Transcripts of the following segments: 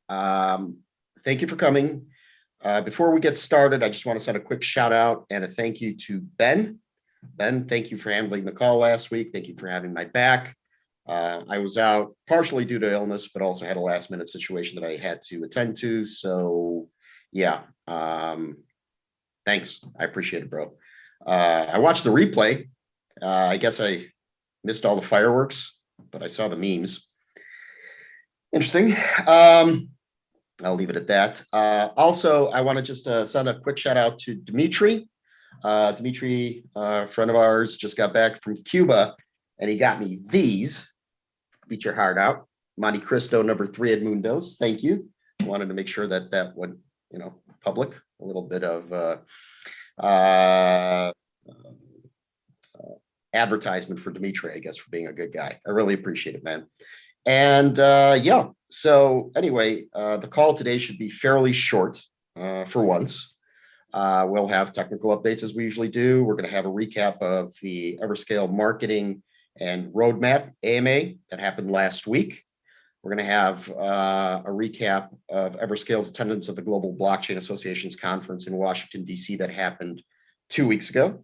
Thank you for coming. Before we get started, I just want to send a quick shout out and a thank you to Ben. Ben, thank you for handling the call last week. Thank you for having my back. I was out partially due to illness, but also had a last minute situation that I had to attend to. So yeah, thanks. I appreciate it, bro. I watched the replay. I guess I missed all the fireworks, but I saw the memes. Interesting. I'll leave it at that. Also, I want to just send a quick shout out to Dimitri. Dimitri, a friend of ours, just got back from Cuba, and he got me these. Eat your heart out. Monte Cristo #3 Edmundos. Thank you. I wanted to make sure that that went, public. A little bit of advertisement for Dimitri, I guess, for being a good guy. I really appreciate it, man. And yeah, so anyway, the call today should be fairly short for once. We'll have technical updates as we usually do. We're going to have a recap of the Everscale marketing and roadmap AMA that happened last week. We're going to have a recap of Everscale's attendance at the Global Blockchain Association's conference in Washington, D.C. that happened 2 weeks ago.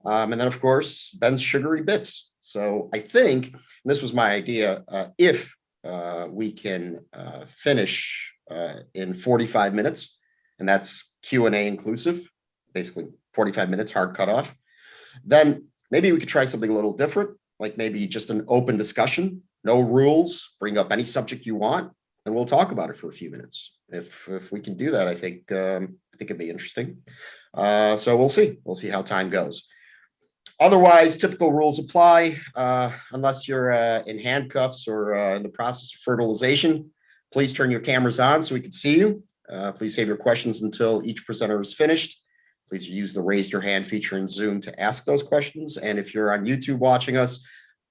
And then, of course, Ben's sugary bits. So I think, and this was my idea, if we can finish in 45 minutes, and that's Q&A inclusive, basically 45 minutes, hard cutoff, then maybe we could try something a little different, like maybe just an open discussion, no rules, bring up any subject you want, and we'll talk about it for a few minutes. If we can do that, I think it'd be interesting. So we'll see. We'll see how time goes. Otherwise, typical rules apply unless you're in handcuffs or in the process of fertilization. Please turn your cameras on so we can see you. Please save your questions until each presenter is finished. Please use the raise your hand feature in Zoom to ask those questions. And if you're on YouTube watching us,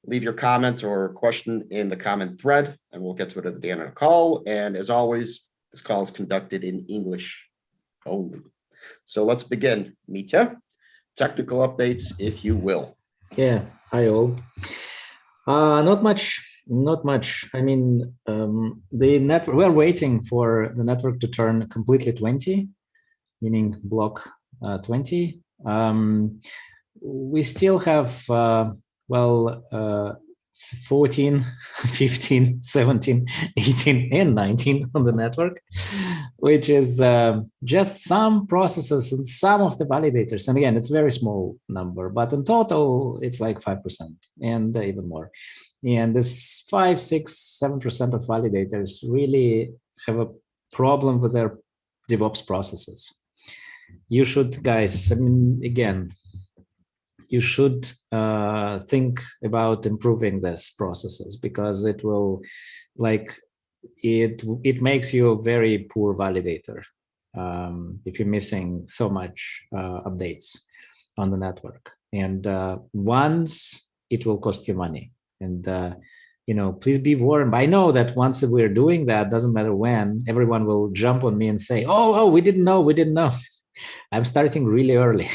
leave your comment or question in the comment thread, and we'll get to it at the end of the call. And as always, this call is conducted in English only. So let's begin. Mitya, technical updates, if you will. Yeah, hi all. Not much. I mean, the network, we're waiting for the network to turn completely 20, meaning block 20. We still have, 14, 15, 17, 18, and 19 on the network, which is just some processes and some of the validators. And again, it's a very small number, but in total, it's like 5% and even more. And this 5, 6, 7% of validators really have a problem with their DevOps processes. You should, guys, I mean, again, you should think about improving these processes, because it will, it makes you a very poor validator if you're missing so much updates on the network. And once it will cost you money. And please be warned. I know that once we're doing that, doesn't matter when, everyone will jump on me and say, oh, we didn't know. I'm starting really early.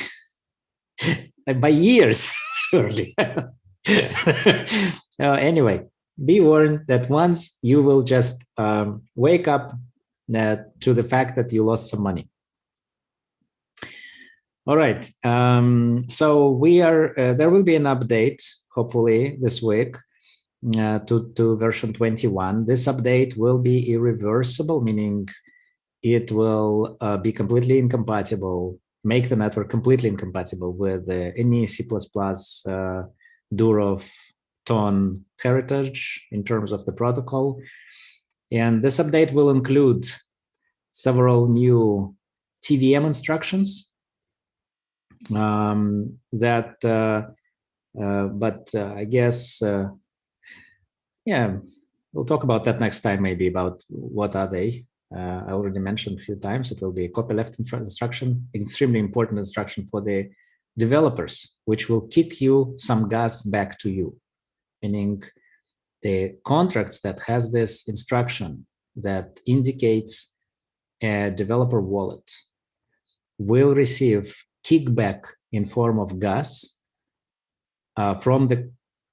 By years early. Anyway, be warned that once you will just wake up to the fact that you lost some money. All right. So we are. There will be an update, hopefully this week, to version 21. This update will be irreversible, meaning it will be completely incompatible. Make the network completely incompatible with any C++ Durov Ton heritage in terms of the protocol. And this update will include several new TVM instructions but I guess, yeah, we'll talk about that next time, maybe about what are they. I already mentioned a few times, it will be a copyleft instruction, extremely important instruction for the developers, which will kick you some gas back to you, meaning the contracts that has this instruction that indicates a developer wallet will receive kickback in form of gas from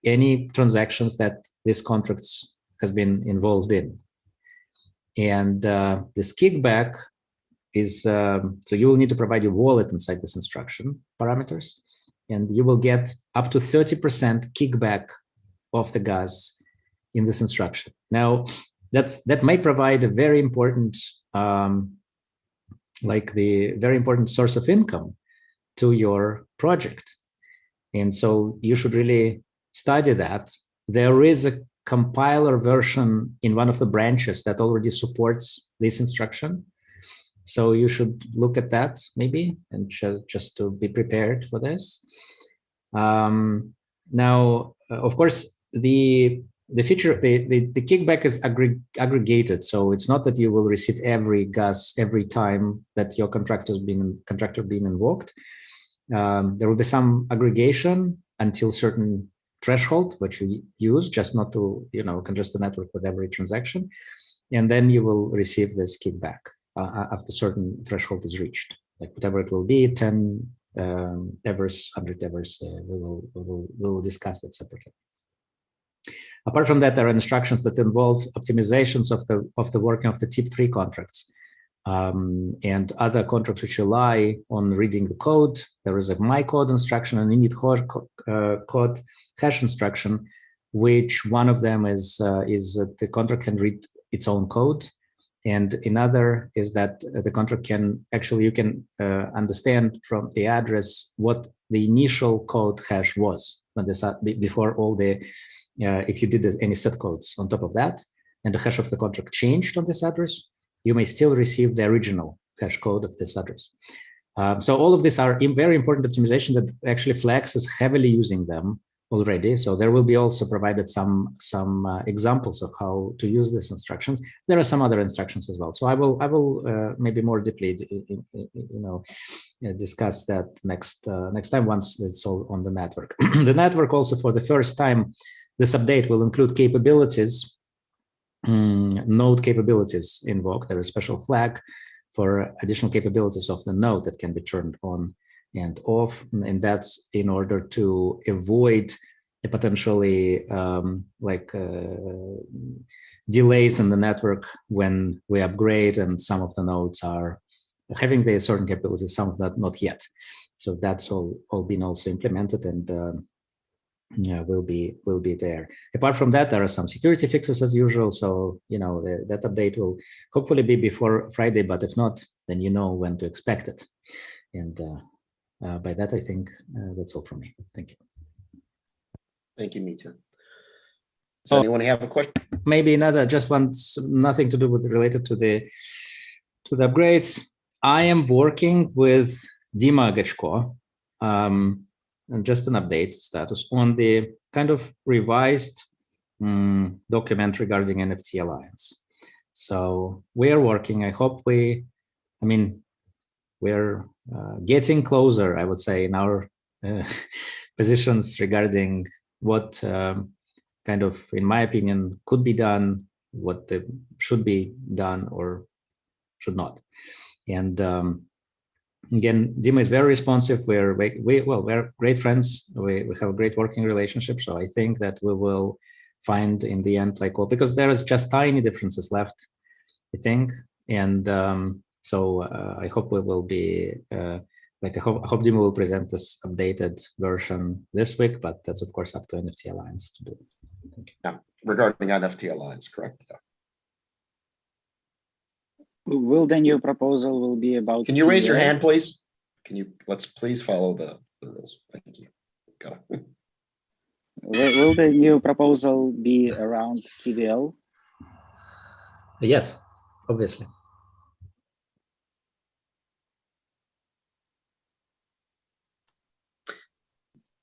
any transactions that this contracts has been involved in. And this kickback is, so you will need to provide your wallet inside this instruction parameters, and you will get up to 30% kickback of the gas in this instruction. Now, that may provide a very important, like the very important source of income to your project. And so you should really study that. There is a compiler version in one of the branches that already supports this instruction. So you should look at that maybe, and just to be prepared for this. Now, of course, the feature, the kickback is aggregated. So it's not that you will receive every gas every time that your contractor being invoked. There will be some aggregation until certain threshold, which you use just not to, congest the network with every transaction. And then you will receive this kickback after certain threshold is reached, like whatever it will be, 10 Evers, 100 Evers, we will discuss that separately. Apart from that, there are instructions that involve optimizations of the working of the TIP3 contracts. And other contracts which rely on reading the code. There is a my code instruction and init code hash instruction, which one of them is that the contract can read its own code, and another is that the contract can actually, you can understand from the address what the initial code hash was when this before all the if you did any set codes on top of that, and the hash of the contract changed on this address, you may still receive the original hash code of this address. So all of these are very important optimization that actually Flex is heavily using them already. So there will be also provided some examples of how to use these instructions. There are some other instructions as well. So I will maybe more deeply, discuss that next time once it's all on the network. The network also, for the first time, this update will include capabilities. Node capabilities invoked. There is a special flag for additional capabilities of the node that can be turned on and off, and that's in order to avoid a potentially delays in the network when we upgrade and some of the nodes are having the certain capabilities, some of that not yet. So that's all been also implemented, and will be there. Apart from that, there are some security fixes as usual. So that update will hopefully be before Friday, but if not, then you know when to expect it. And by that, I think that's all from me. Thank you. Thank you, Mitya. Does anyone have a question? Maybe another, just one, nothing to do with related to the upgrades. I am working with Dima Gachko. And just an update status on the kind of revised document regarding NFT Alliance. So we are working. I hope we're getting closer, I would say, in our positions regarding what kind of, in my opinion, could be done, what should be done or should not. And again, Dima is very responsive. We're great friends. We have a great working relationship. So I think that we will find in the end, because there is just tiny differences left, I think. And so I hope we will be, I hope Dima will present this updated version this week, but that's of course up to NFT Alliance to do. Thank you. Yeah, regarding NFT Alliance, correct? Yeah. Will the new proposal will be about? Can you raise your hand, please? Let's please follow the rules. Thank you. Got it. Will the new proposal be around TVL? Yes, obviously.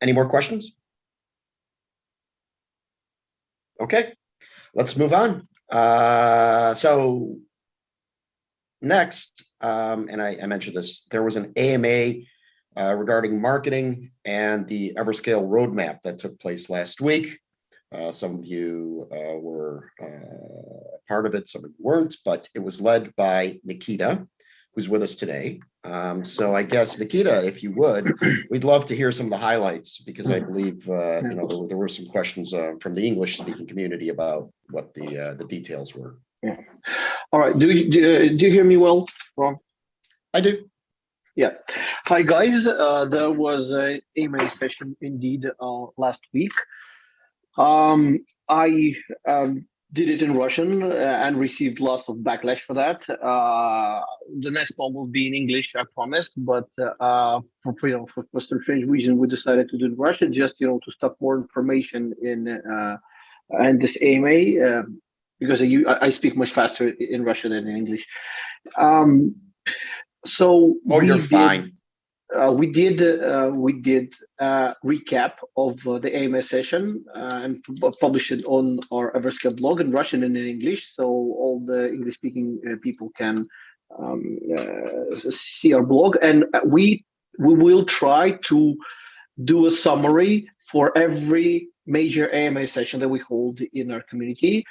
Any more questions? Okay, let's move on. So next, and I mentioned this, there was an AMA regarding marketing and the Everscale roadmap that took place last week. Some of you were part of it, some of you weren't, but it was led by Nikita, who's with us today. So I guess, Nikita, if you would, we'd love to hear some of the highlights, because I believe there were some questions from the English-speaking community about what the details were. Yeah. All right. Do you hear me well, Ron? I do. Yeah. Hi guys. There was a AMA session indeed last week. I did it in Russian and received lots of backlash for that. The next one will be in English, I promised, but for some strange reason, we decided to do it in Russian, just to stock more information in this AMA because I speak much faster in Russian than in English. So Oh, you're fine. We did a recap of the AMA session and published it on our Everscale blog in Russian and in English, so all the English-speaking people can see our blog. And we will try to do a summary for every major AMA session that we hold in our community.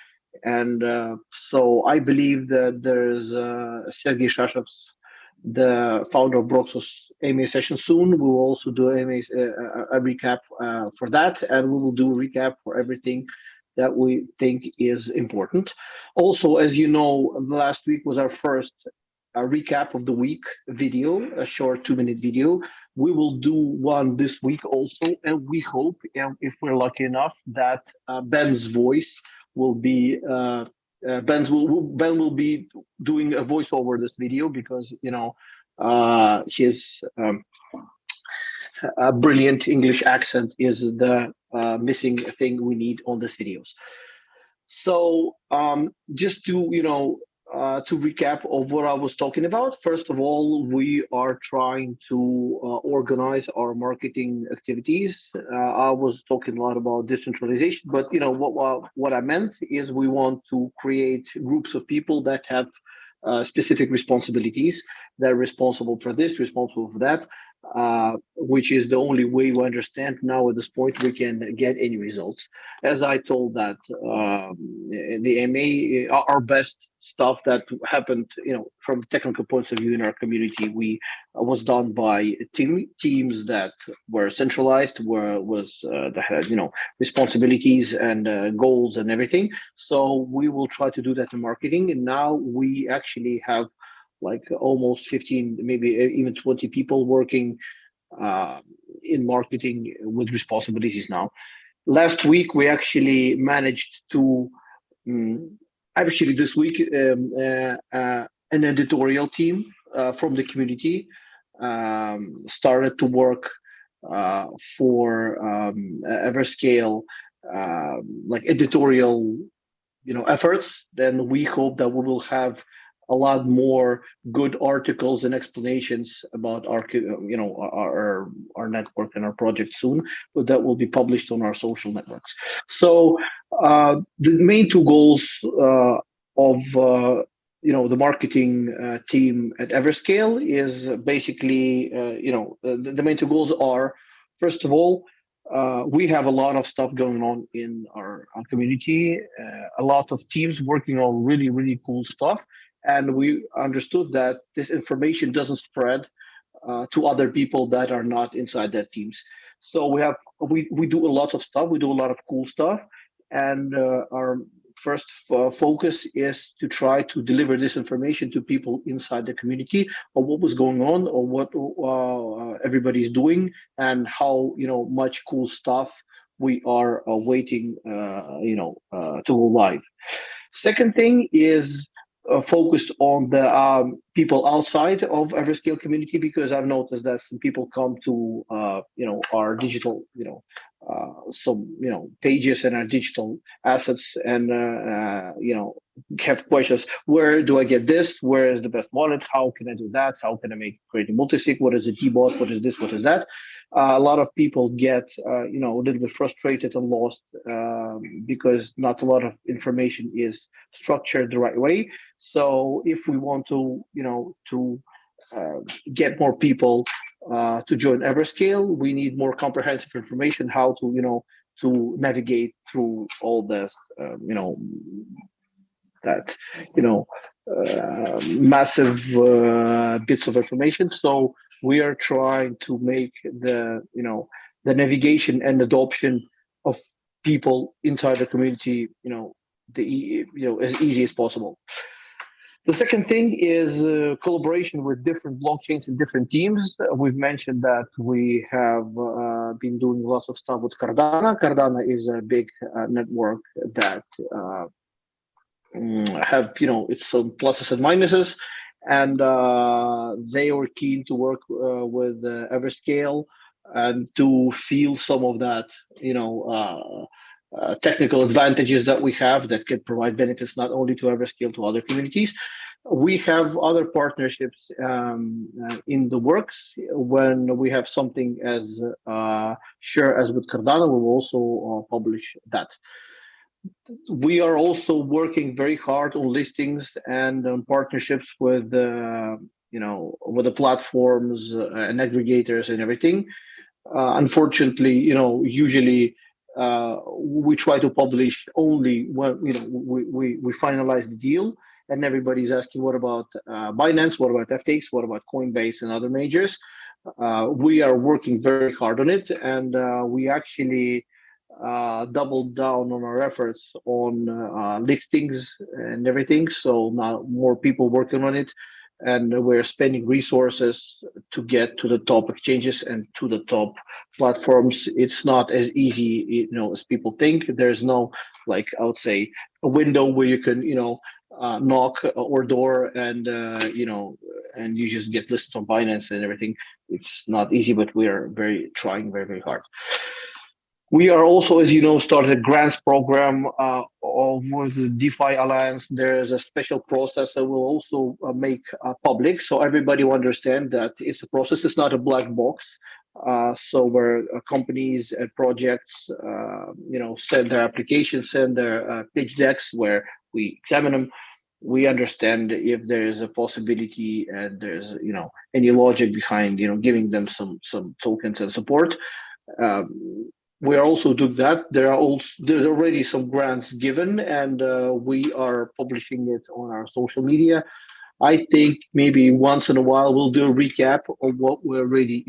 And so I believe that there's Sergey Shashev's, the founder of Broxos AMA session soon. We will also do a recap for that, and we will do a recap for everything that we think is important. Also, as you know, last week was our first recap of the week video, a short 2-minute video. We will do one this week also, and we hope, if we're lucky enough, that Ben's voice will be Ben will be doing a voiceover this video, because his brilliant English accent is the missing thing we need on these videos. So just to recap of what I was talking about, first of all, we are trying to organize our marketing activities. I was talking a lot about decentralization, but what I meant is we want to create groups of people that have specific responsibilities. They're responsible for this, responsible for that, which is the only way we understand now at this point we can get any results. As I told that the MA, our best stuff that happened, from technical points of view in our community, was done by teams that were centralized, that had responsibilities and goals and everything. So we will try to do that in marketing, and now we actually have like almost 15, maybe even 20 people working in marketing with responsibilities now. Last week we actually managed to this week an editorial team from the community started to work for Everscale like editorial efforts. Then we hope that we will have a lot more good articles and explanations about our network and our project soon, but that will be published on our social networks. So the main two goals of the marketing team at Everscale is basically the main two goals are, first of all, we have a lot of stuff going on in our community, a lot of teams working on really, really cool stuff. And we understood that this information doesn't spread to other people that are not inside that teams. So we do a lot of stuff. We do a lot of cool stuff, and our first focus is to try to deliver this information to people inside the community of what was going on, or what everybody's doing, and how much cool stuff we are waiting to go live. Second thing is focused on the people outside of Everscale community, because I've noticed that some people come to our digital some pages and our digital assets, and have questions: where do I get this? Where is the best wallet? How can I do that? How can I create a multisig? What is a dbot? What is this? What is that? A lot of people get a little bit frustrated and lost because not a lot of information is structured the right way. So if we want to get more people to join Everscale, we need more comprehensive information how to navigate through all this massive bits of information. So we are trying to make the navigation and adoption of people inside the community as easy as possible. The second thing is collaboration with different blockchains and different teams. We've mentioned that we have been doing lots of stuff with Cardano. Cardano is a big network that have, it's some pluses and minuses, and they were keen to work with Everscale and to feel some of that, technical advantages that we have that could provide benefits not only to Everscale, to other communities. We have other partnerships in the works. When we have something as sure as with Cardano, we will also publish that. We are also working very hard on listings and on partnerships with with the platforms and aggregators and everything. Unfortunately, usually we try to publish only when we finalize the deal, and everybody's asking, what about Binance, what about FTX, what about Coinbase and other majors? We are working very hard on it, and we actually doubled down on our efforts on listings and everything. So now more people working on it, and we're spending resources to get to the top exchanges and to the top platforms. It's not as easy, as people think. There's no, like, I would say, a window where you can, knock or door and and you just get listed on Binance and everything. It's not easy, but we are trying very, very hard. We are also, as you know, started a grants program with the DeFi Alliance. There's a special process that we'll also make public, so everybody will understand that it's a process. It's not a black box. So where companies and projects, send their applications, send their pitch decks, where we examine them. We understand if there is a possibility and there's any logic behind giving them some tokens and support. We are also doing that. There's already some grants given, and we are publishing it on our social media. I think maybe once in a while we'll do a recap of what we're already,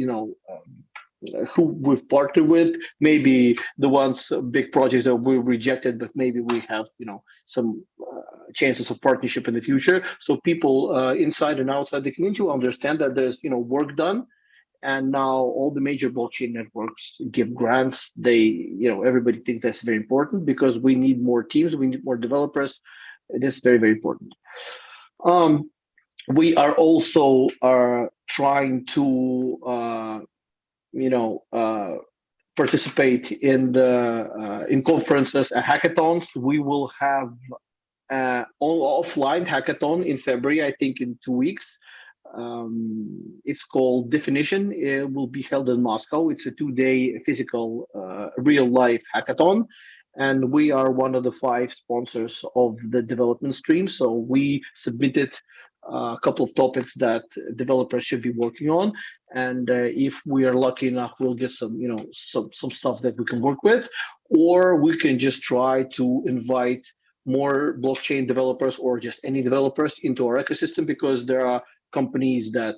who we've partnered with. Maybe the ones big projects that we rejected, but maybe we have some chances of partnership in the future. So people inside and outside the community will understand that there's work done. And now all the major blockchain networks give grants. They, everybody thinks that's very important because we need more teams, we need more developers. It is very, very important. We are also trying to, participate in in conferences and hackathons. We will have all offline hackathon in February, I think in 2 weeks. It's called Definition. It will be held in Moscow. It's a 2-day physical, real-life hackathon, and we are one of the 5 sponsors of the development stream. So we submitted a couple of topics that developers should be working on, and if we are lucky enough, we'll get some, some stuff that we can work with, or we can just try to invite more blockchain developers or just any developers into our ecosystem, because there are companies that,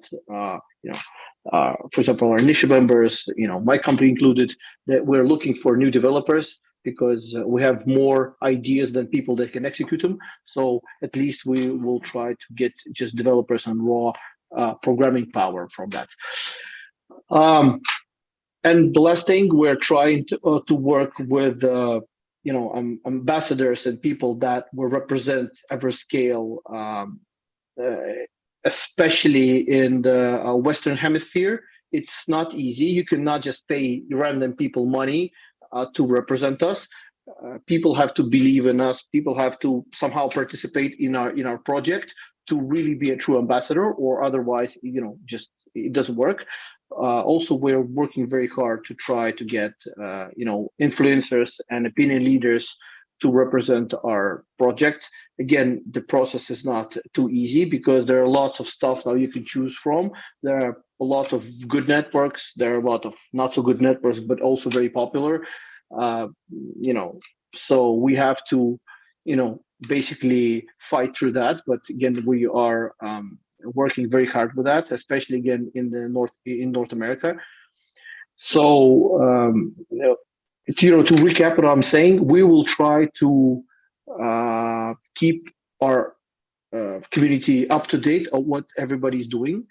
for example, our initial members, my company included, that we're looking for new developers because we have more ideas than people that can execute them. So at least we will try to get just developers and raw programming power from that. And the last thing, we're trying to work with ambassadors and people that will represent Everscale, especially in the Western Hemisphere. It's not easy. You cannot just pay random people money to represent us. People have to believe in us. People have to somehow participate in our project to really be a true ambassador, or otherwise, just it doesn't work. Also, we're working very hard to try to get influencers and opinion leaders to represent our project. Again, the process is not too easy because there are lots of stuff now you can choose from. There are a lot of good networks. There are a lot of not so good networks, but also very popular. So we have to, basically fight through that. But again, we are working very hard with that, especially again in North America. So, to recap what I'm saying, we will try to keep our community up to date on what everybody's doing,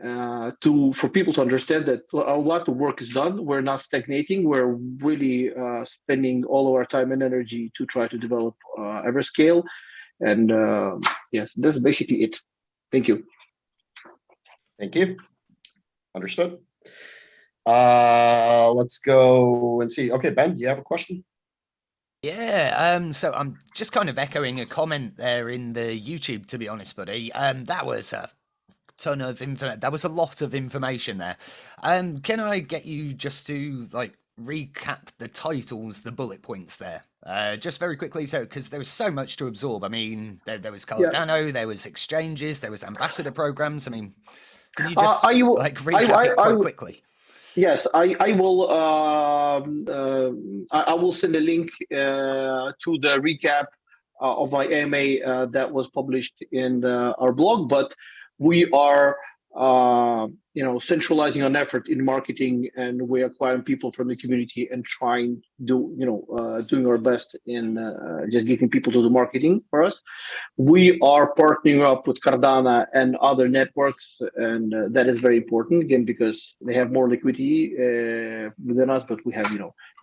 for people to understand that a lot of work is done. We're not stagnating. We're really spending all of our time and energy to try to develop Everscale. And yes, that's basically it. Thank you. Thank you. Understood. Let's go and see. Okay, Ben, do you have a question? Yeah, so I'm just kind of echoing a comment there in the YouTube, to be honest, buddy. That was a ton of that was a lot of information there. Can I get you just to like recap the titles, the bullet points there, just very quickly, so because there was so much to absorb. I mean, there was Cardano, there was exchanges, there was ambassador programs. I mean, can you just like recap it quite quickly? Yes, I will. I will send a link to the recap of my AMA that was published in our blog. But we are, centralizing an effort in marketing, and we're acquiring people from the community and trying to doing our best in just getting people to do marketing for us. We are partnering up with Cardano and other networks, and that is very important, again, because they have more liquidity than us, but we have,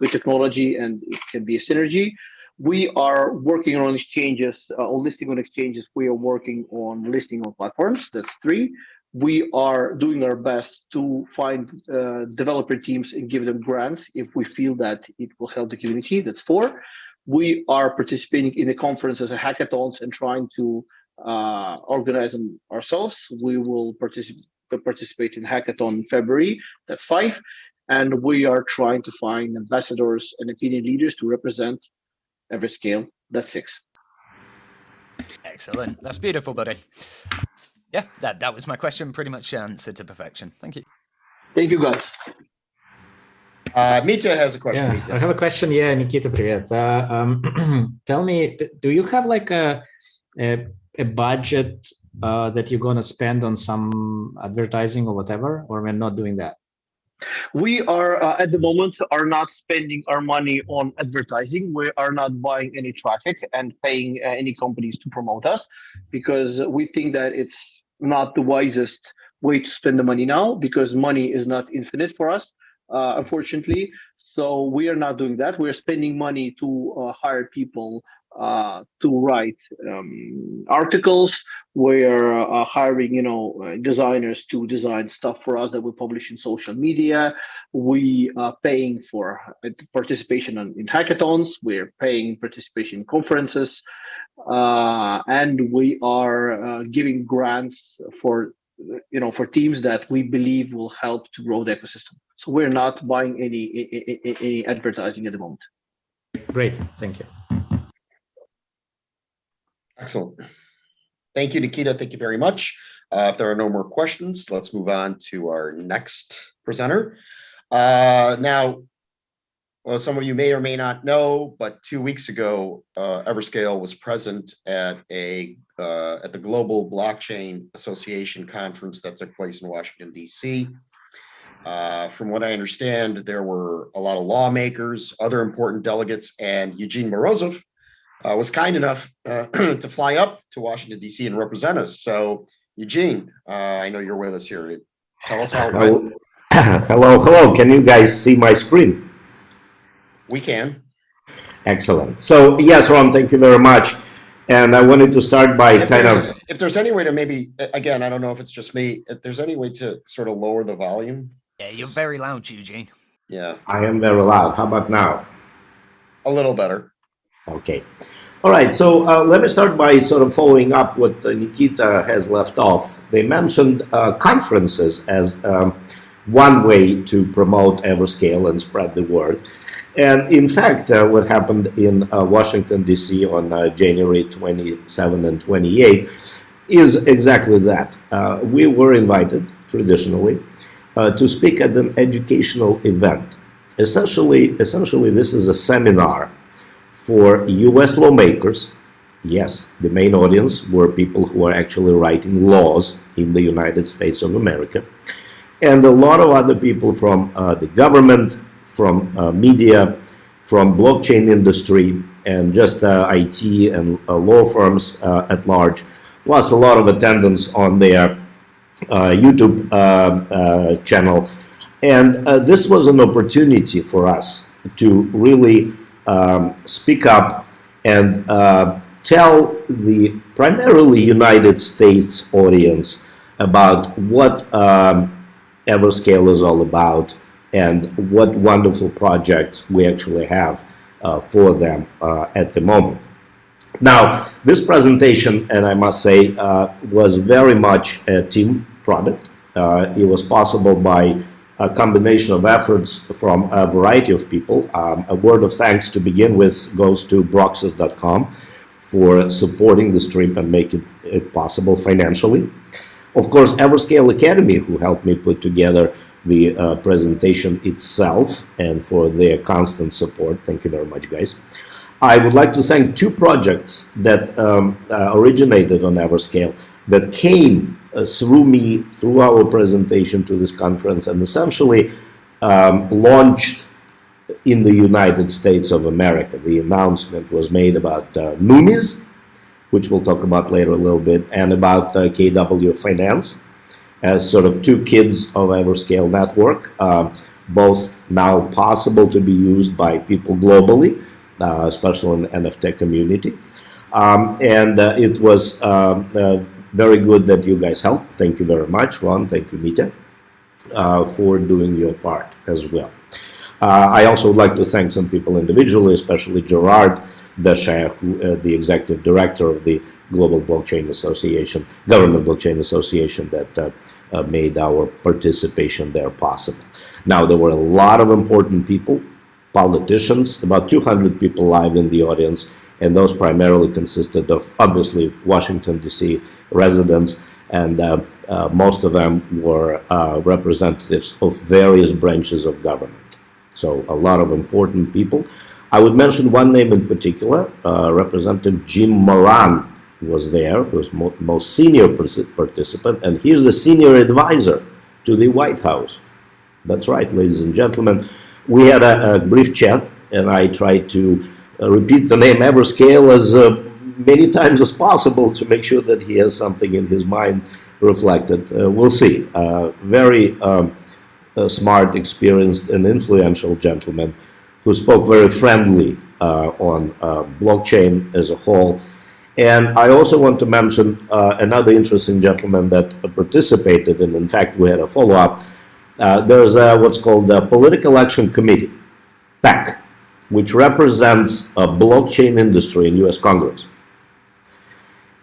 good technology, and it can be a synergy. We are working on exchanges, on listing on exchanges. We are working on listing on platforms. That's 3. We are doing our best to find developer teams and give them grants if we feel that it will help the community. That's 4. We are participating in the conferences and hackathons and trying to organize them ourselves. We will participate in hackathon in February. That's 5. And we are trying to find ambassadors and opinion leaders to represent Everscale. That's 6. Excellent. That's beautiful, buddy. Yeah, that was my question, pretty much answered to perfection. Thank you. Thank you, guys. Mitya has a question. Yeah, I have a question. Yeah, Nikita, привет. Tell me, do you have like a budget that you're going to spend on some advertising or whatever, or we're not doing that? We are at the moment are not spending our money on advertising. We are not buying any traffic and paying any companies to promote us, because we think that it's not the wisest way to spend the money now, because money is not infinite for us, unfortunately. So we are not doing that. We're spending money to hire people to write articles. We're hiring, designers to design stuff for us that we publish in social media. We are paying for participation in hackathons. We're paying participation in conferences, and we are giving grants for teams that we believe will help to grow the ecosystem. So we're not buying any advertising at the moment. Great, thank you. Excellent. Thank you, Nikita. Thank you very much. If there are no more questions, let's move on to our next presenter. Now, well, some of you may or may not know, but 2 weeks ago, Everscale was present at the Global Blockchain Association conference that took place in Washington, D.C. From what I understand, there were a lot of lawmakers, other important delegates, and Eugene Morozov was kind enough to fly up to Washington, D.C. and represent us. So, Eugene, I know you're with us here. Tell us how it went. Hello. Can you guys see my screen? We can. Excellent. So, yes, Ron, thank you very much. And I wanted to start by if there's any way to maybe, again, I don't know if it's just me, if there's any way to sort of lower the volume. Yeah, you're very loud, Eugene. Yeah. I am very loud. How about now? A little better. Okay. All right. So let me start by sort of following up what Nikita has left off. They mentioned conferences as one way to promote Everscale and spread the word. And in fact, what happened in Washington, D.C. on January 27 and 28 is exactly that. We were invited, traditionally, to speak at an educational event. Essentially, this is a seminar for U.S. lawmakers. Yes, the main audience were people who are actually writing laws in the United States of America, and a lot of other people from the government, from media, from blockchain industry, and just IT and law firms at large, plus a lot of attendance on their YouTube channel. And this was an opportunity for us to really speak up and tell the primarily United States audience about what Everscale is all about and what wonderful projects we actually have for them at the moment. Now, this presentation, and I must say, was very much a team product. It was possible by a combination of efforts from a variety of people. A word of thanks to begin with goes to Broxus.com for supporting this trip and making it possible financially. Of course, Everscale Academy, who helped me put together the presentation itself, and for their constant support. Thank you very much, guys. I would like to thank two projects that originated on Everscale that came through me, through our presentation to this conference, and essentially launched in the United States of America. The announcement was made about Numis, which we'll talk about later a little bit, and about KW Finance, as sort of two kids of Everscale network, both now possible to be used by people globally, especially in the NFT community. And it was very good that you guys helped. Thank you very much, Ron. Thank you, Mita, for doing your part as well. I also would like to thank some people individually, especially Gerard Descher, who, the executive director of the Global Blockchain Association, Government Blockchain Association, that made our participation there possible. Now, there were a lot of important people, politicians, about 200 people live in the audience, and those primarily consisted of, obviously, Washington, D.C. residents, and most of them were representatives of various branches of government. So a lot of important people. I would mention one name in particular, Representative Jim Moran was there, who was most senior participant, and he's the senior advisor to the White House. That's right, ladies and gentlemen. We had a brief chat, and I tried to repeat the name Everscale as many times as possible to make sure that he has something in his mind reflected. We'll see. Very smart, experienced, and influential gentleman who spoke very friendly on blockchain as a whole. And I also want to mention another interesting gentleman that participated, and in fact we had a follow-up. There's what's called the Political Action Committee, PAC, which represents a blockchain industry in US Congress.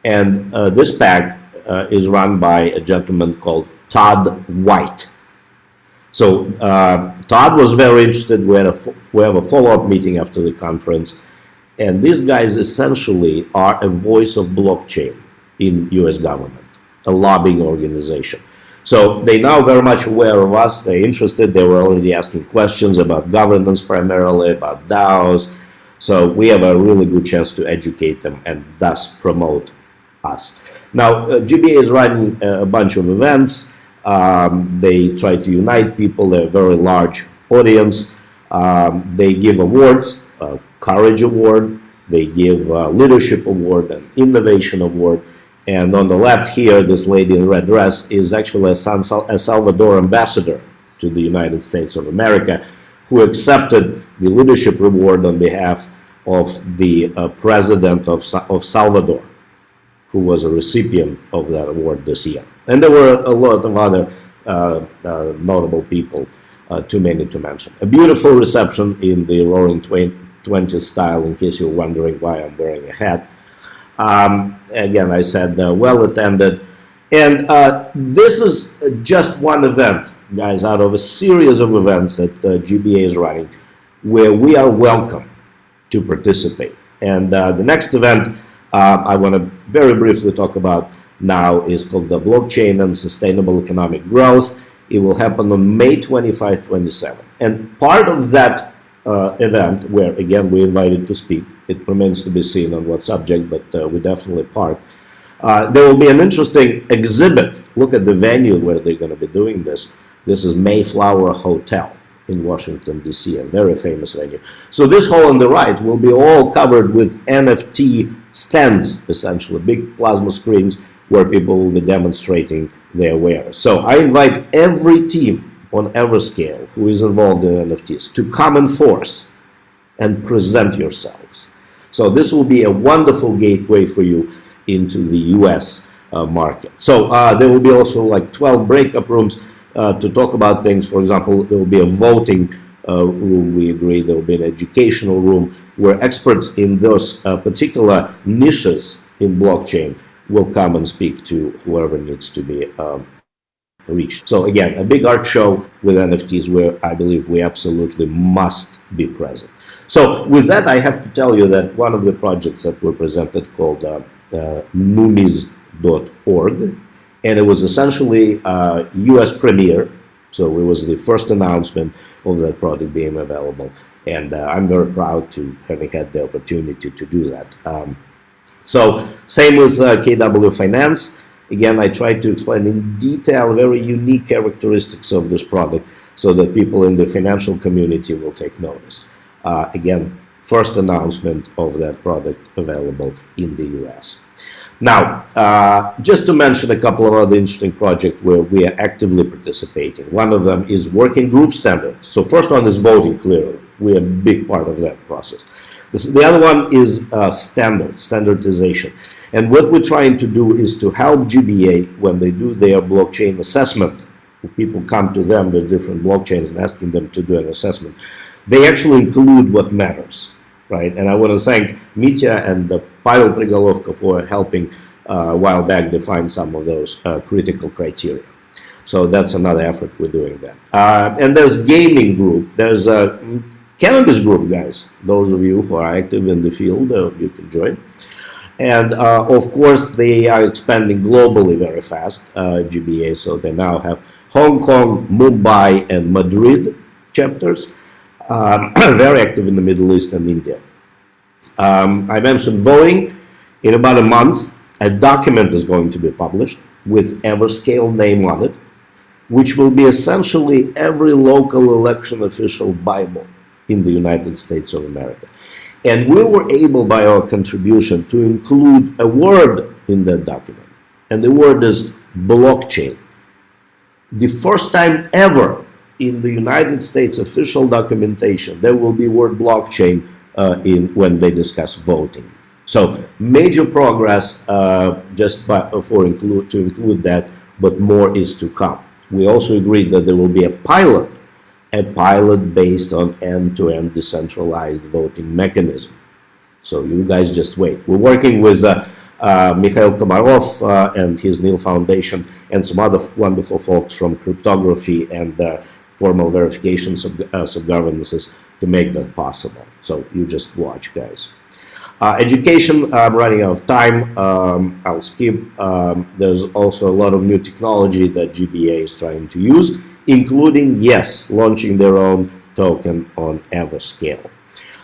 And this PAC is run by a gentleman called Todd White. So Todd was very interested. We have a follow-up meeting after the conference. And these guys essentially are a voice of blockchain in US government, a lobbying organization. So they're now very much aware of us. They're interested. They were already asking questions about governance primarily, about DAOs. So we have a really good chance to educate them and thus promote us. Now, GBA is running a bunch of events. They try to unite people. They're a very large audience. They give awards. Courage Award, they give Leadership Award and Innovation Award, and on the left here, this lady in red dress is actually a Salvador ambassador to the United States of America, who accepted the Leadership Award on behalf of the President of Salvador, who was a recipient of that award this year. And there were a lot of other notable people, too many to mention. A beautiful reception in the Roaring 20s style, in case you're wondering why I'm wearing a hat. Again, I said well attended. And this is just one event, guys, out of a series of events that GBA is running, where we are welcome to participate. And the next event I want to very briefly talk about now is called the Blockchain and Sustainable Economic Growth. It will happen on May 25-27. And part of that event, where again we're invited to speak, it remains to be seen on what subject, but we definitely part. There will be an interesting exhibit. Look at the venue where they're going to be doing this. This is Mayflower Hotel. in Washington, D.C., a very famous venue. So this hall on the right will be all covered with NFT stands, essentially, big plasma screens where people will be demonstrating their wares. So I invite every team on Everscale who is involved in NFTs to come in force and present yourselves. So this will be a wonderful gateway for you into the US market. So there will be also like 12 breakup rooms to talk about things. For example, there will be a voting room, we agree. There will be an educational room where experts in those particular niches in blockchain will come and speak to whoever needs to be reached. So again, a big art show with NFTs where I believe we absolutely must be present. So with that, I have to tell you that one of the projects that were presented called numis.org, and it was essentially a US premiere. So it was the first announcement of that product being available. And I'm very proud to having had the opportunity to do that. So same with KW Finance. Again, I tried to explain in detail very unique characteristics of this product so that people in the financial community will take notice. Again, first announcement of that product available in the US. Now, just to mention a couple of other interesting projects where we are actively participating. One of them is working group standards. So first one is voting, clearly. We are a big part of that process. The other one is standardization. And what we're trying to do is to help GBA when they do their blockchain assessment. People come to them with different blockchains and asking them to do an assessment. They actually include what matters, right? And I want to thank Mitya and Pavel Prigolovka for helping a while back define some of those critical criteria. So that's another effort we're doing that. And there's gaming group. There's a cannabis group, guys. Those of you who are active in the field, you can join. And of course, they are expanding globally very fast, GBA. So they now have Hong Kong, Mumbai, and Madrid chapters. Very active in the Middle East and India. I mentioned voting. In about a month, a document is going to be published with Everscale name on it, which will be essentially every local election official Bible in the United States of America. And we were able, by our contribution, to include a word in that document. And the word is blockchain. The first time ever in the United States official documentation, there will be word blockchain when they discuss voting. So major progress just to include that, but more is to come. We also agreed that there will be a pilot based on end-to-end decentralized voting mechanism. So you guys just wait. We're working with Mikhail Komarov and his Neil Foundation and some other wonderful folks from cryptography and formal verifications of governances to make that possible. So you just watch, guys. Education, I'm running out of time. I'll skip. There's also a lot of new technology that GBA is trying to use, including, yes, launching their own token on Everscale.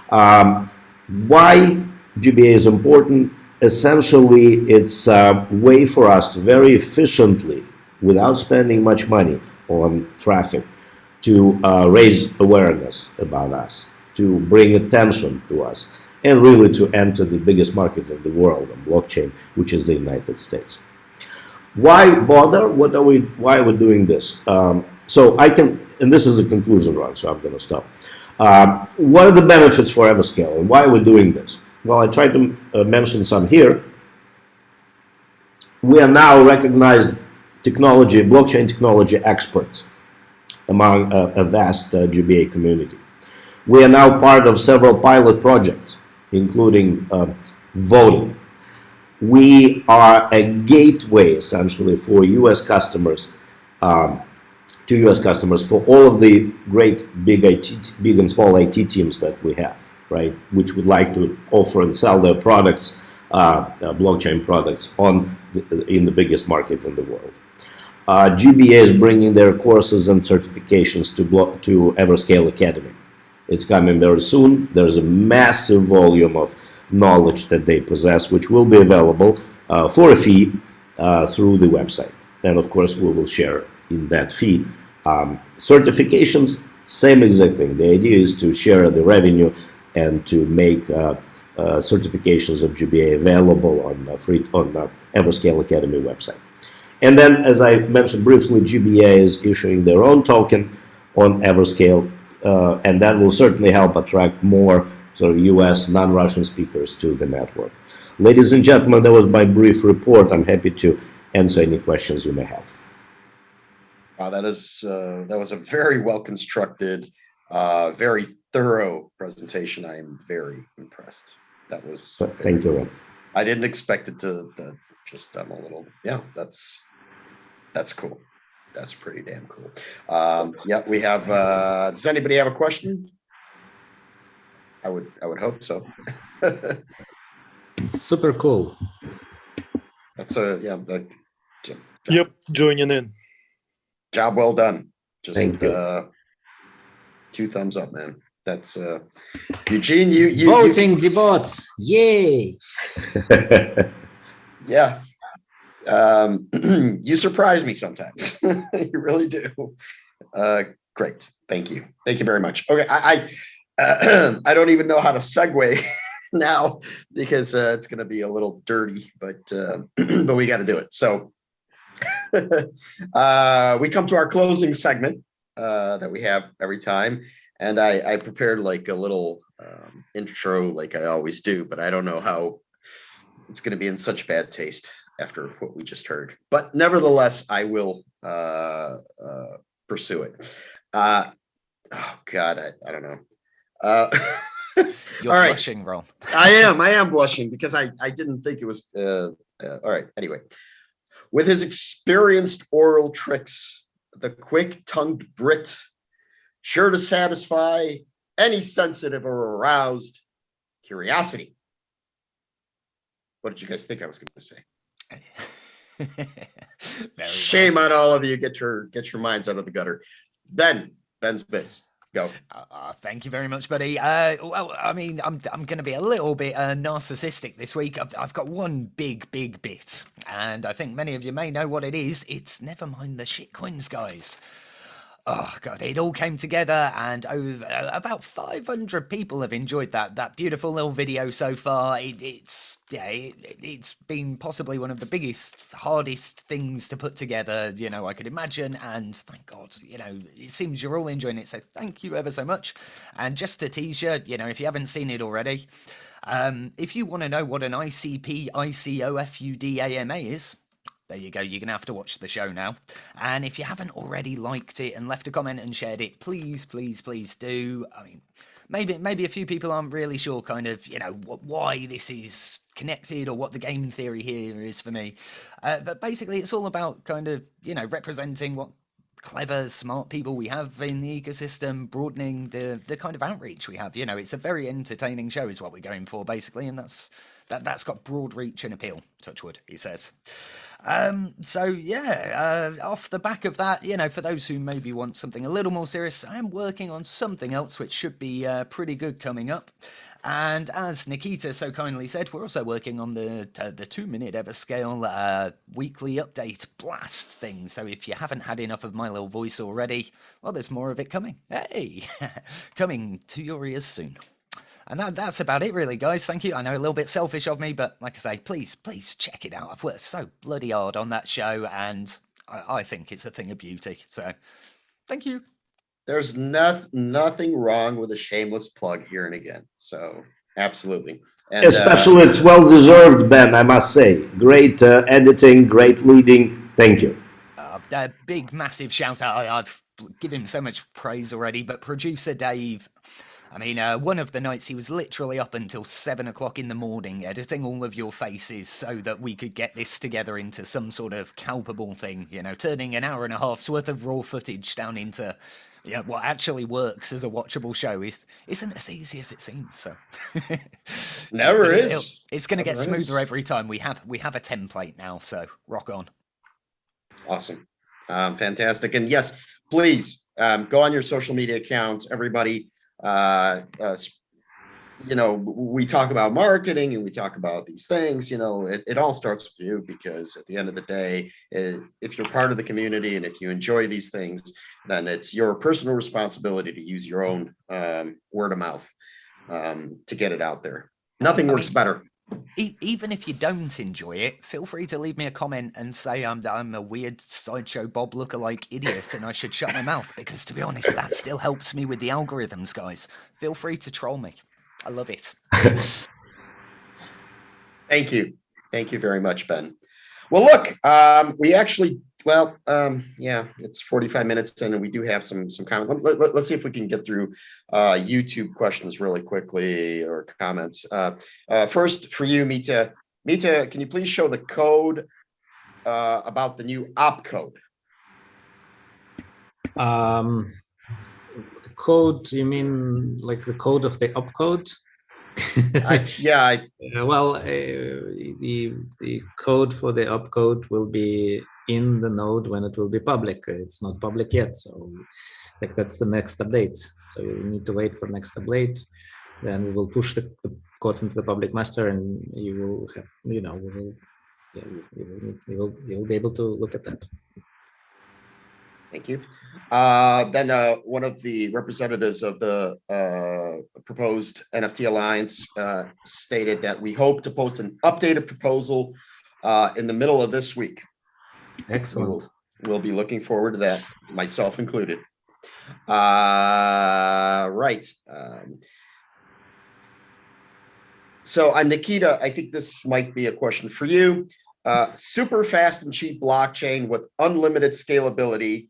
Why GBA is important? Essentially, it's a way for us to very efficiently, without spending much money on traffic, to raise awareness about us, to bring attention to us, and really to enter the biggest market in the world on blockchain, which is the United States. Why bother? Why are we doing this? So I can, and this is a conclusion run, so I'm going to stop. What are the benefits for Everscale, and why are we doing this? Well, I tried to mention some here. We are now recognized blockchain technology experts among a vast GBA community. We are now part of several pilot projects, including voting. We are a gateway, essentially, for US customers, to US customers for all of the great big and small IT teams that we have, right, which would like to offer and sell their products, blockchain products, in the biggest market in the world. GBA is bringing their courses and certifications to Everscale Academy. It's coming very soon. There's a massive volume of knowledge that they possess, which will be available for a fee through the website. And of course, we will share in that fee certifications, Same exact thing. The idea is to share the revenue and to make certifications of GBA available on Everscale Academy website. And then, as I mentioned briefly, GBA is issuing their own token on Everscale, and that will certainly help attract more sort of US non-Russian speakers to the network. Ladies and gentlemen, that was my brief report. I'm happy to answer any questions you may have. Wow, that was a very well constructed, very thorough presentation. I am very impressed. That was. Thank you, Ron. I didn't expect it to. I'm a little. Yeah, that's cool. That's pretty damn cool. Yeah, we have. Does anybody have a question? I would hope so. Super cool. That's yeah. Yep, joining in. Job well done. Just Thank you. 2 thumbs up, man. That's Eugene. You Voting the bots. Yay! Yeah. You surprise me sometimes. You really do. Great. Thank you. Thank you very much. Okay. I don't even know how to segue now because it's going to be a little dirty, but we got to do it. So we come to our closing segment that we have every time. And I prepared like a little intro like I always do, but I don't know how it's going to be in such bad taste after what we just heard. But nevertheless, I will pursue it. Oh, God, I don't know. You're all right. blushing, Ron. I am blushing because I didn't think it was. All right. Anyway, with his experienced oral tricks, the quick-tongued Brit, sure to satisfy any sensitive or aroused curiosity. What did you guys think I was going to say? Shame on all of you. Get your minds out of the gutter. Ben's bits. Go. Thank you very much, buddy. Well, I mean, I'm going to be a little bit narcissistic this week. I've got one big bit, and I think many of you may know what it is. It's never mind the shitcoins, guys. Oh God, it all came together, and about 500 people have enjoyed that beautiful little video so far. It's been possibly one of the biggest, hardest things to put together, I could imagine, and thank God, it seems you're all enjoying it, so thank you ever so much. And just to tease you, if you haven't seen it already, if you want to know what an ICP ICOFUDAMA is, there you go. You're going to have to watch the show now. And if you haven't already liked it and left a comment and shared it, please do. I mean, maybe a few people aren't really sure kind of, why this is connected or what the game theory here is for me. But basically, it's all about kind of, representing what clever, smart people we have in the ecosystem, broadening the kind of outreach we have. It's a very entertaining show is what we're going for, basically. And that's got broad reach and appeal, touch wood, he says. So yeah, off the back of that, for those who maybe want something a little more serious, I am working on something else which should be pretty good coming up. And as Nikita so kindly said, we're also working on the 2-minute Everscale weekly update blast thing. So if you haven't had enough of my little voice already, well, there's more of it coming. Hey, coming to your ears soon. And that's about it, really, guys. Thank you. I know a little bit selfish of me, but like I say, please check it out. I've worked so bloody hard on that show, and I think it's a thing of beauty. So, thank you. There's nothing wrong with a shameless plug here and again. So, absolutely. And, especially, it's well-deserved, Ben, I must say. Great editing, great leading. Thank you. A big, massive shout-out. I've given him so much praise already, but producer Dave... I mean, one of the nights he was literally up until 7 o'clock in the morning editing all of your faces so that we could get this together into some sort of palpable thing, turning an hour and a half's worth of raw footage down into what actually works as a watchable show isn't as easy as it seems. So never is. It's going to get smoother every time. We have a template now, so rock on. Awesome. Fantastic. And yes, please go on your social media accounts, everybody. we talk about marketing and we talk about these things, it all starts with you, because at the end of the day, if you're part of the community and if you enjoy these things, then it's your personal responsibility to use your own word of mouth to get it out there. Nothing works better. Even if you don't enjoy it, feel free to leave me a comment and say I'm a weird sideshow Bob lookalike idiot and I should shut my mouth, because to be honest, that still helps me with the algorithms, guys. Feel free to troll me. I love it. Thank you. Thank you very much, Ben. Well, look, we actually, it's 45 minutes in and we do have some comments. Let's see if we can get through YouTube questions really quickly, or comments. First for you, Mita. Mita, can you please show the code about the new opcode? The code, you mean like the code of the opcode? The code for the opcode will be in the node when it will be public. It's not public yet, so that's the next update. So you need to wait for next update. Then we will push the code into the public master, and you will have, you will be able to look at that. Thank you. Then one of the representatives of the proposed NFT Alliance stated that we hope to post an updated proposal in the middle of this week. Excellent. We'll be looking forward to that, myself included. Right. So Nikita, I think this might be a question for you. Super fast and cheap blockchain with unlimited scalability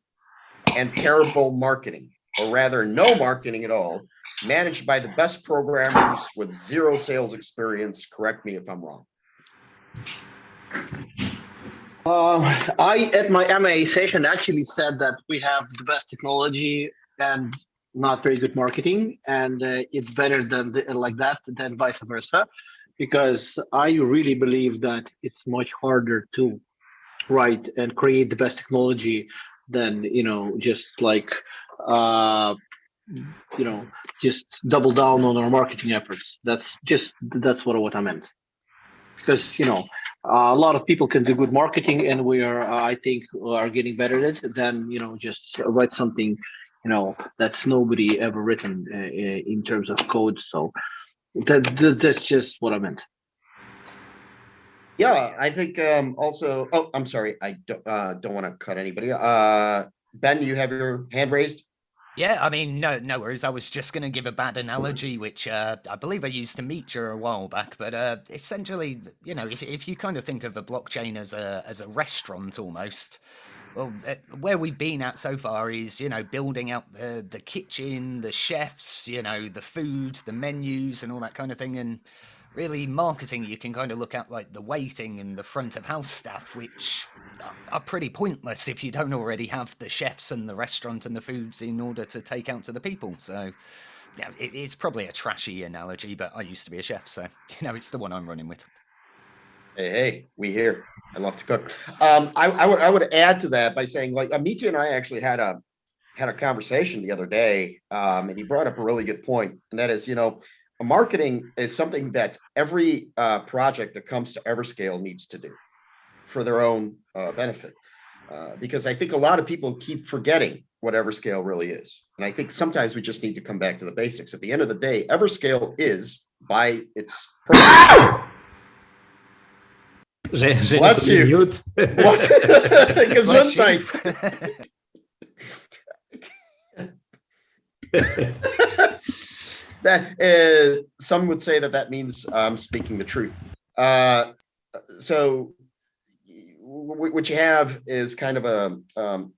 and terrible marketing, or rather no marketing at all, managed by the best programmers with zero sales experience. Correct me if I'm wrong. I, at my MA session, actually said that we have the best technology and not very good marketing, and it's better than than vice versa, because I really believe that it's much harder to write and create the best technology than just double down on our marketing efforts. That's what I meant, because a lot of people can do good marketing, and we are I think are getting better at it than just write something that's nobody ever written in terms of code. So that's just what I meant. Yeah, I think also. Oh, I'm sorry. I don't want to cut anybody. Ben, you have your hand raised. Yeah, I mean, no worries. I was just going to give a bad analogy, which I believe I used to Meetup a while back. But essentially, if you kind of think of a blockchain as a restaurant almost, well, where we've been at so far is, building out the kitchen, the chefs, the food, the menus and all that kind of thing. And really marketing, you can kind of look at like the waiting and the front of house staff, which are pretty pointless if you don't already have the chefs and the restaurant and the foods in order to take out to the people. So yeah, it's probably a trashy analogy, but I used to be a chef, so it's the one I'm running with. Hey, we here. I love to cook. I would add to that by saying, like, Amita and I actually had a conversation the other day, and he brought up a really good point, and that is, marketing is something that every project that comes to Everscale needs to do for their own benefit, because I think a lot of people keep forgetting what Everscale really is, and I think sometimes we just need to come back to the basics. At the end of the day, Everscale is, by its purpose. Bless you. Gesundheit. That some would say that means I'm speaking the truth. So what you have is kind of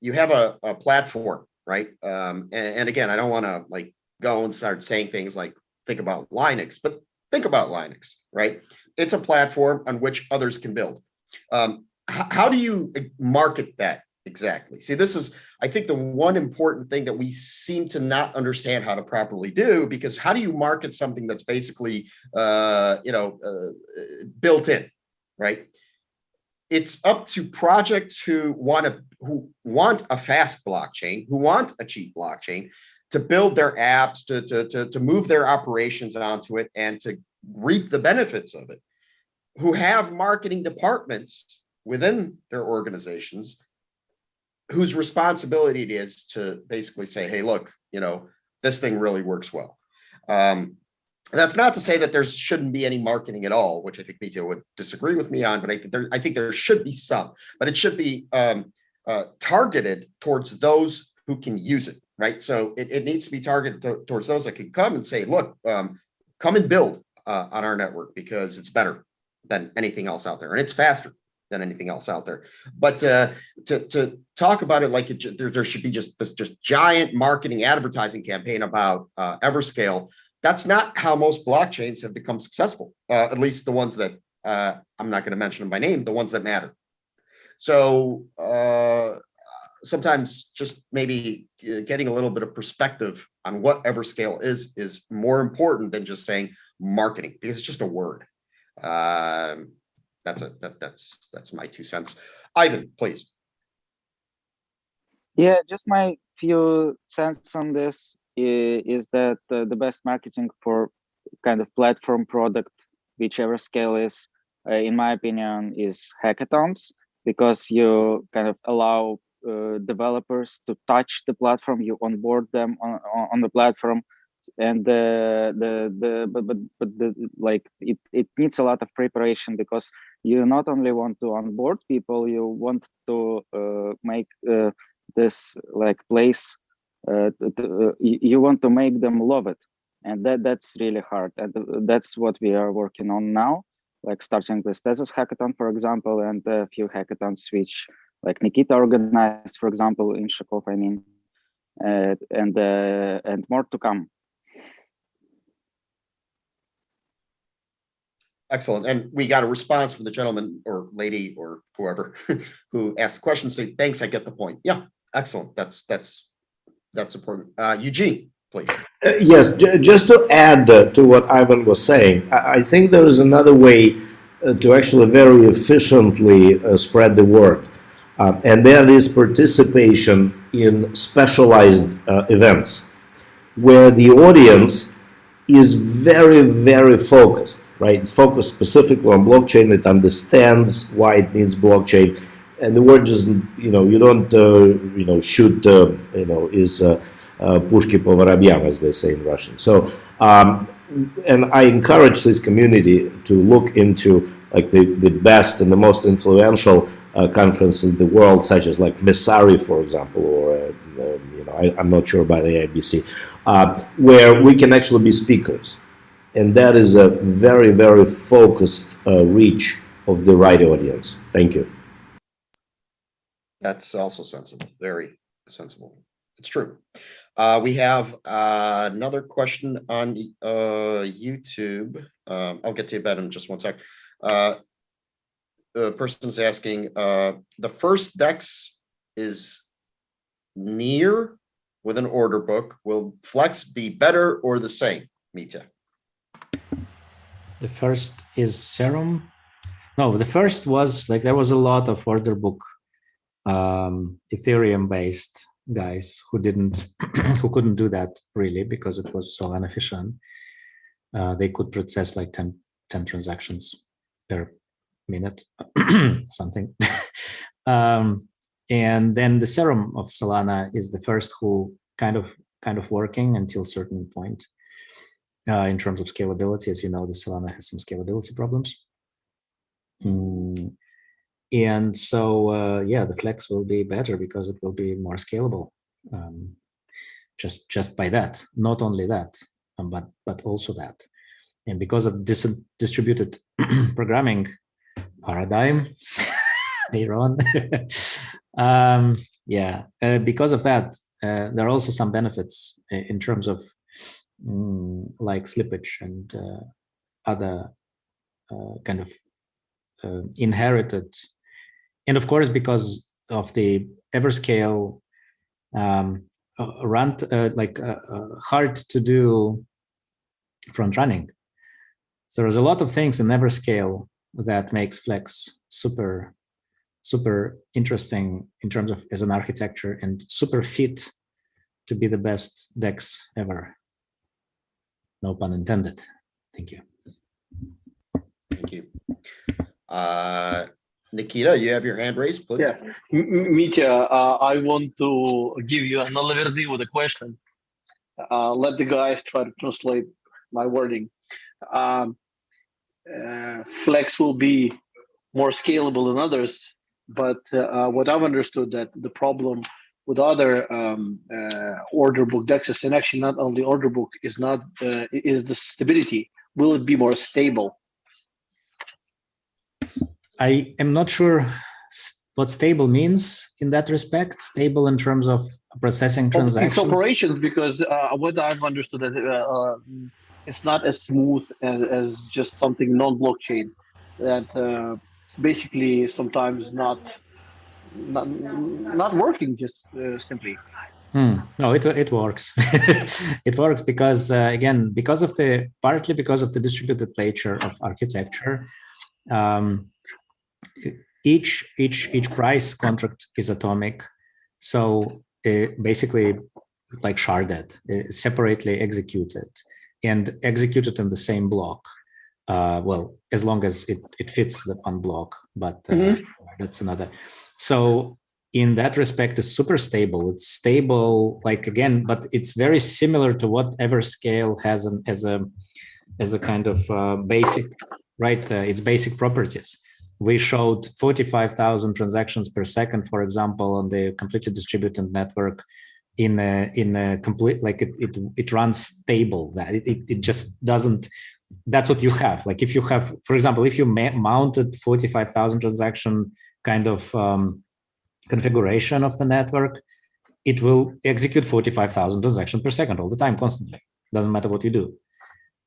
you have a platform, right? And again, I don't want to like go and start saying things like think about Linux, but think about Linux, right? It's a platform on which others can build. How do you market that exactly? See, this is, I think, the one important thing that we seem to not understand how to properly do, because how do you market something that's basically, built in, right? It's up to projects who want a fast blockchain, who want a cheap blockchain, to build their apps, to move their operations onto it, and to reap the benefits of it, who have marketing departments within their organizations whose responsibility it is to basically say, hey, look, this thing really works well. That's not to say that there shouldn't be any marketing at all, which I think Mita would disagree with me on, but I think there should be some, but it should be targeted towards those who can use it, right? So it needs to be targeted towards those that can come and say, look, come and build on our network because it's better than anything else out there, and it's faster than anything else out there. But to talk about it like there should be just this giant marketing advertising campaign about Everscale, that's not how most blockchains have become successful, at least the ones that I'm not going to mention them by name, the ones that matter. So sometimes just maybe getting a little bit of perspective on what Everscale is more important than just saying marketing, because it's just a word. That's my 2 cents. Ivan, please. Yeah, just my few cents on this is that the best marketing for kind of platform product, which Everscale is, in my opinion, is hackathons, because you kind of allow developers to touch the platform, you onboard them on the platform, and like it needs a lot of preparation, because you not only want to onboard people, you want to make this like place, you want to make them love it, and that's really hard, and that's what we are working on now, like starting with Tezos hackathon, for example, and a few hackathons which like Nikita organized, for example, in Shakov, I mean, and more to come. Excellent. And we got a response from the gentleman or lady or whoever who asked the question, say, thanks, I get the point. Yeah, excellent. That's important. Eugene, please. Yes, just to add to what Ivan was saying, I think there is another way to actually very efficiently spread the word, and that is participation in specialized events where the audience is very, very focused, right? Focused specifically on blockchain. It understands why it needs blockchain, and the word just, you don't, shoot, is pushki po воробьям, as they say in Russian. So, and I encourage this community to look into like the best and the most influential conferences in the world, such as like Messari, for example, or I'm not sure about AIBC, where we can actually be speakers, and that is a very, very focused reach of the right audience. Thank you. That's also sensible, very sensible. It's true. We have another question on YouTube. I'll get to you, Ben, in just one sec. The person's asking, the first DEX is near with an order book. Will Flex be better or the same, Mita? The first is Serum. No, the first was like there was a lot of order book Ethereum based guys who couldn't do that really because it was so inefficient. They could process like 10 transactions per minute, something. And then the Serum of Solana is the first who kind of working until a certain point in terms of scalability. As you know, the Solana has some scalability problems. And so, yeah, the Flex will be better because it will be more scalable. Just by that, not only that, but also that. And because of distributed programming paradigm, later on, because of that, there are also some benefits in terms of like slippage and other kind of inherited. And of course, because of the Everscale hard to do front running. So there's a lot of things in Everscale that makes Flex super interesting in terms of as an architecture and super fit to be the best DEX ever. No pun intended. Thank you. Thank you. Nikita, you have your hand raised, please. Yeah, Mitya, I want to give you another verdi with a question. Let the guys try to translate my wording. Flex will be more scalable than others, but what I've understood that the problem with other order book dexes, and actually not only order book, is the stability. Will it be more stable? I am not sure what stable means in that respect. Stable in terms of processing transactions. It's operations, because what I've understood that it's not as smooth as just something non-blockchain. That basically sometimes not working, just simply. No, it works. It works because again, partly because of the distributed nature of architecture. Each price contract is atomic, so basically like sharded, separately executed, and executed in the same block. Well, as long as it fits the one block, but that's another. So in that respect, it's super stable. It's stable, like again, but it's very similar to what Everscale has as a kind of basic, right? Its basic properties. We showed 45,000 transactions per second, for example, on the completely distributed network in a complete, like it runs stable. That it just doesn't. That's what you have. Like if you have, for example, if you mounted 45,000 transaction kind of configuration of the network, it will execute 45,000 transactions per second all the time, constantly. Doesn't matter what you do,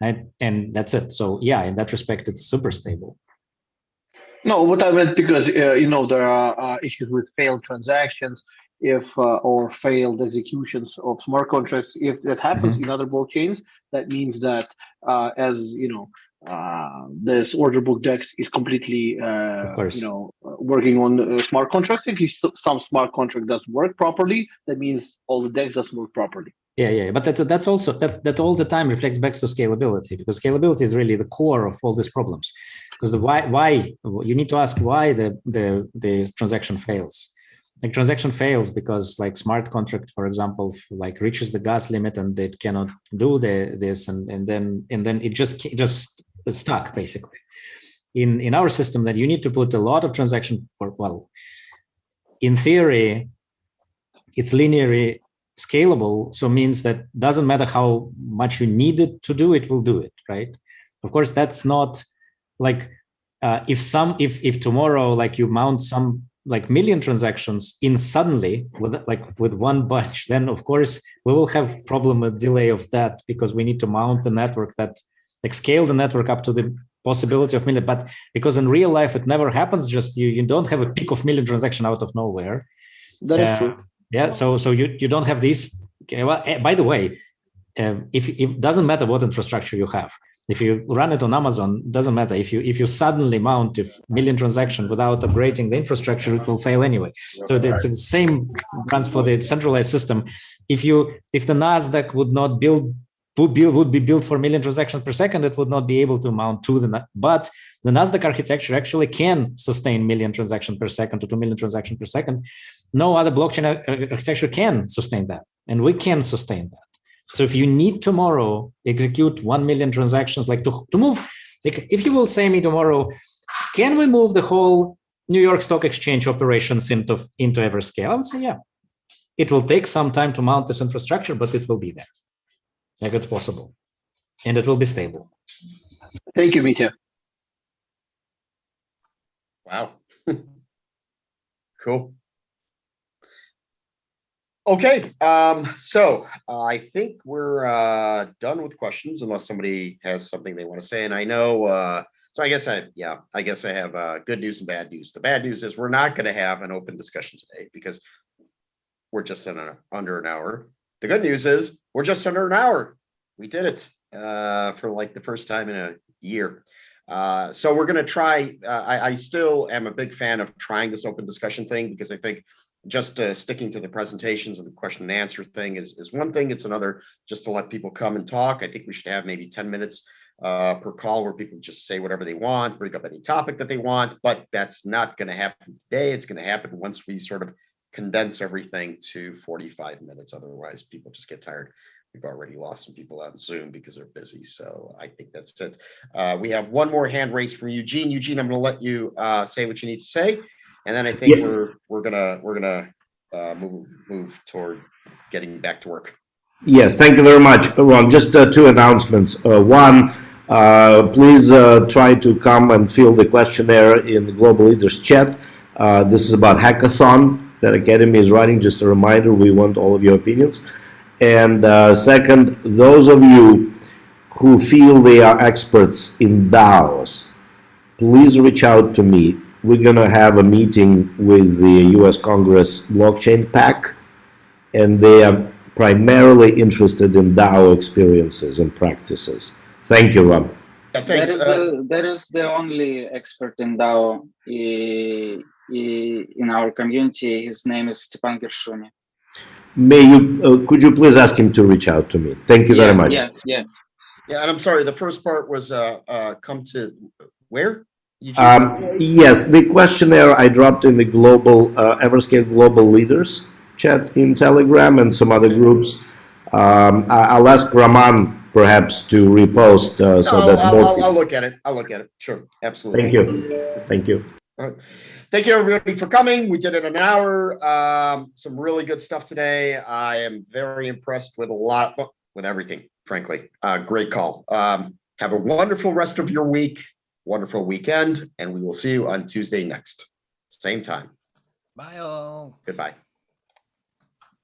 right? And that's it. So yeah, in that respect, it's super stable. No, what I meant, because there are issues with failed transactions, or failed executions of smart contracts. If that happens in other blockchains, that means that this order book DEX is completely working on smart contracts. If some smart contract doesn't work properly, that means all the DEX doesn't work properly. Yeah, but that's also that all the time reflects back to scalability, because scalability is really the core of all these problems. Because the why you need to ask why the transaction fails. Like transaction fails because like smart contract, for example, like reaches the gas limit and it cannot do this, and then it just is stuck basically. In our system, that you need to put a lot of transaction for, well, in theory, it's linearly scalable, so means that doesn't matter how much you need it to do, it will do it, right? Of course, that's not like if tomorrow like you mount some like million transactions in suddenly with one bunch, then of course we will have problem with delay of that, because we need to mount the network that like scale the network up to the possibility of million. But because in real life it never happens, just you don't have a peak of million transaction out of nowhere. That is true. Yeah, so you don't have these. Well, by the way, if it doesn't matter what infrastructure you have, if you run it on Amazon, doesn't matter. If you suddenly mount a million transactions without upgrading the infrastructure, it will fail anyway. So it's the same runs for the centralized system. If the Nasdaq would be built for a million transactions per second, it would not be able to mount but the Nasdaq architecture actually can sustain million transactions per second to 2 million transactions per second. No other blockchain architecture can sustain that, and we can sustain that. So if you need tomorrow execute 1 million transactions, like to move, like if you will say me tomorrow, can we move the whole New York Stock Exchange operations into Everscale? I would say yeah. It will take some time to mount this infrastructure, but it will be there. Like it's possible, and it will be stable. Thank you, Mitya. Wow. Cool. Okay, so I think we're done with questions, unless somebody has something they want to say. And I know, so I guess I have good news and bad news. The bad news is we're not going to have an open discussion today because we're just under an hour. The good news is we're just under an hour. We did it for like the first time in a year. So we're going to try. I still am a big fan of trying this open discussion thing, because I think just sticking to the presentations and the question and answer thing is one thing. It's another just to let people come and talk. I think we should have maybe 10 minutes per call where people just say whatever they want, bring up any topic that they want, but that's not going to happen today. It's going to happen once we sort of condense everything to 45 minutes. Otherwise, people just get tired. We've already lost some people on Zoom because they're busy. So I think that's it. We have one more hand raised from Eugene. Eugene, I'm going to let you say what you need to say, and then I think we're gonna move toward getting back to work. Yes, thank you very much, Ron. Just two announcements. One, please try to come and fill the questionnaire in the Global Leaders chat. This is about hackathon that Academy is running. Just a reminder, we want all of your opinions. And second, those of you who feel they are experts in DAOs, please reach out to me. We're going to have a meeting with the US Congress Blockchain PAC, and they are primarily interested in DAO experiences and practices. Thank you, Ron. Yeah, thanks. There is the only expert in DAO in our community. His name is Stepan Gershuni. May you could you please ask him to reach out to me? Thank you very much. Yeah. Yeah, and I'm sorry, the first part was come to where? Yes, the questionnaire I dropped in the global Everscale Global Leaders chat in Telegram and some other groups. I'll ask Raman perhaps to repost so that I'll look at it. I'll look at it. Sure, absolutely. Thank you. Thank you. All right. Thank you, everybody, for coming. We did it in an hour. Some really good stuff today. I am very impressed with with everything, frankly. Great call. Have a wonderful rest of your week, wonderful weekend, and we will see you on Tuesday next. Same time. Bye all. Goodbye.